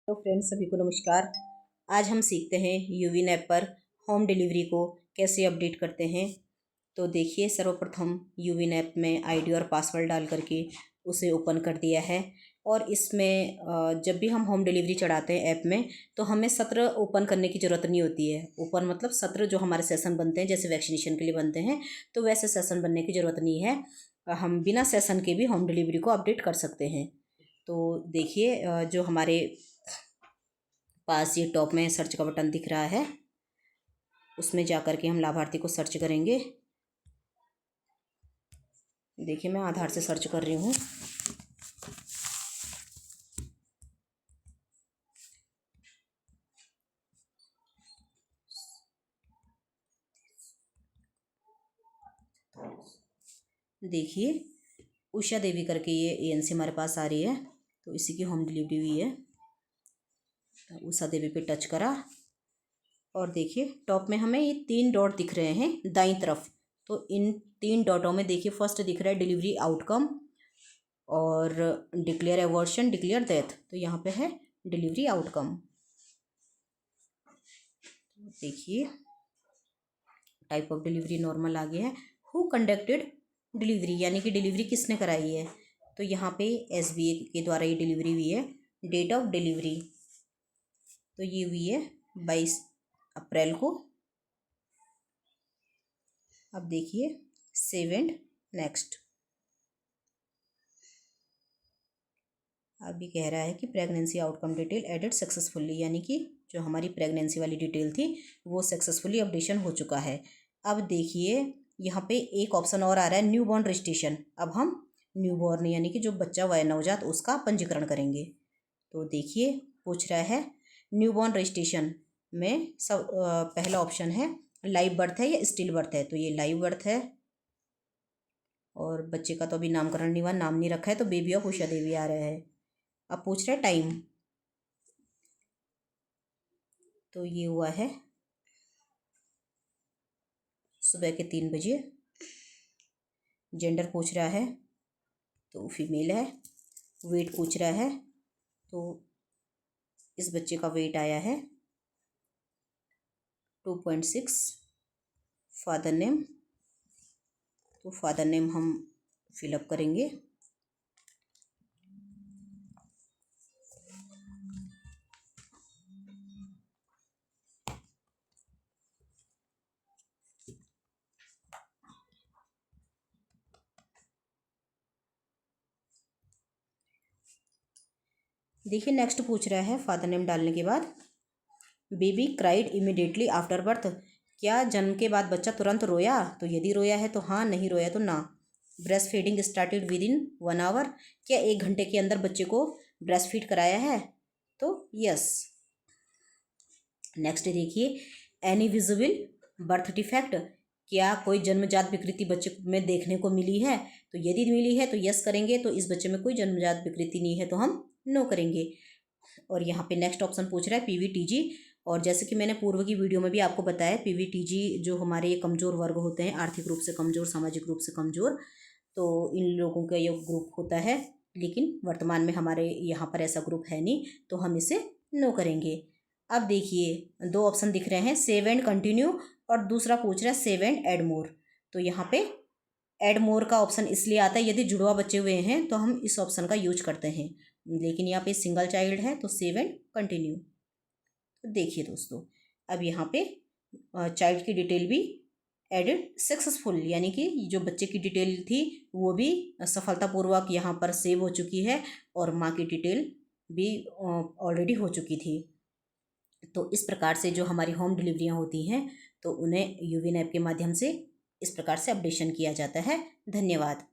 तो फ्रेंड्स सभी को नमस्कार। आज हम सीखते हैं यूविन ऐप पर होम डिलीवरी को कैसे अपडेट करते हैं। तो देखिए, सर्वप्रथम यूविन ऐप में आईडी और पासवर्ड डाल करके उसे ओपन कर दिया है। और इसमें जब भी हम होम डिलीवरी चढ़ाते हैं ऐप में, तो हमें सत्र ओपन करने की ज़रूरत नहीं होती है। ओपन मतलब सत्र जो हमारे सेशन बनते हैं, जैसे वैक्सीनेशन के लिए बनते हैं, तो वैसे सेशन बनने की ज़रूरत नहीं है। हम बिना सेशन के भी होम डिलीवरी को अपडेट कर सकते हैं। तो देखिए, जो हमारे पास ये टॉप में सर्च का बटन दिख रहा है, उसमें जा कर के हम लाभार्थी को सर्च करेंगे। देखिए, मैं आधार से सर्च कर रही हूँ। देखिए, उषा देवी करके ये एएनसी हमारे पास आ रही है, तो इसी की होम डिलीवरी हुई है। तो उषा देवी पे टच करा और देखिए, टॉप में हमें ये 3 डॉट दिख रहे हैं दाईं तरफ। तो इन 3 डॉटों में देखिए, फर्स्ट दिख रहा है डिलीवरी आउटकम और डिक्लेयर एवर्शन, डिक्लेयर डेथ। तो यहाँ पे है डिलीवरी आउटकम। देखिए, टाइप ऑफ डिलीवरी नॉर्मल आ गया है। हु कंडक्टेड डिलीवरी, यानी कि डिलीवरी किसने कराई है। तो यहाँ पे एसबीए के द्वारा ये डिलीवरी हुई है। डेट ऑफ डिलीवरी तो ये हुई है 22 अप्रैल को। अब देखिए, सेव एंड नेक्स्ट। अभी कह रहा है कि pregnancy outcome detail added successfully, यानी कि जो हमारी प्रेगनेंसी वाली डिटेल थी वो सक्सेसफुली अपडेशन हो चुका है। अब देखिए, यहाँ पे एक ऑप्शन और आ रहा है, न्यू बॉर्न रजिस्ट्रेशन। अब हम न्यू बॉर्न यानी कि जो बच्चा हुआ है नवजात, उसका पंजीकरण करेंगे। तो देखिए, पूछ रहा है न्यू बॉर्न रजिस्ट्रेशन में सब पहला ऑप्शन है लाइव बर्थ है या स्टिल बर्थ है। तो ये लाइव बर्थ है और बच्चे का तो अभी नामकरण नहीं हुआ, नाम नहीं रखा है, तो बेबी ऑफ उषा देवी आ रहा है। अब पूछ रहा है टाइम, तो ये हुआ है सुबह के 3 बजे। जेंडर पूछ रहा है तो फीमेल है। वेट पूछ रहा है, तो इस बच्चे का वेट आया है 2.6। फादर नेम, तो फादर नेम हम फिलअप करेंगे। देखिए, नेक्स्ट पूछ रहा है फादर नेम डालने के बाद baby cried immediately after birth, क्या जन्म के बाद बच्चा तुरंत रोया। तो यदि रोया है तो हाँ, नहीं रोया तो ना। Breast feeding started within 1 hour, क्या 1 घंटे के अंदर बच्चे को ब्रेस्ट फीड कराया है। तो यस। नेक्स्ट देखिए, एनी विजिबल बर्थ डिफेक्ट, क्या कोई जन्मजात विकृति बच्चे में देखने को मिली है। तो यदि मिली है तो यस करेंगे, तो इस बच्चे में कोई जन्मजात विकृति नहीं है तो हम नो करेंगे। और यहाँ पे नेक्स्ट ऑप्शन पूछ रहा है पीवीटीजी। और जैसे कि मैंने पूर्व की वीडियो में भी आपको बताया, पीवीटीजी जो हमारे ये कमज़ोर वर्ग होते हैं, आर्थिक रूप से कमज़ोर, सामाजिक रूप से कमज़ोर, तो इन लोगों का ये ग्रुप होता है। लेकिन वर्तमान में हमारे यहाँ पर ऐसा ग्रुप है नहीं, तो हम इसे नो करेंगे। अब देखिए, 2 ऑप्शन दिख रहे हैं, सेव एंड कंटिन्यू, और दूसरा पूछ रहा है सेव एंड एड मोर। तो यहाँ पे एड मोर का ऑप्शन इसलिए आता है यदि जुड़वा बच्चे हुए हैं तो हम इस ऑप्शन का यूज करते हैं, लेकिन यहाँ पे सिंगल चाइल्ड है तो सेव एंड कंटिन्यू। तो देखिए दोस्तों, अब यहाँ पे चाइल्ड की डिटेल भी एडेड सक्सेसफुल, यानी कि जो बच्चे की डिटेल थी वो भी सफलतापूर्वक यहाँ पर सेव हो चुकी है और माँ की डिटेल भी ऑलरेडी हो चुकी थी। तो इस प्रकार से जो हमारी होम डिलीवरियाँ होती हैं, तो उन्हें यूविन ऐप के माध्यम से इस प्रकार से अपडेशन किया जाता है। धन्यवाद।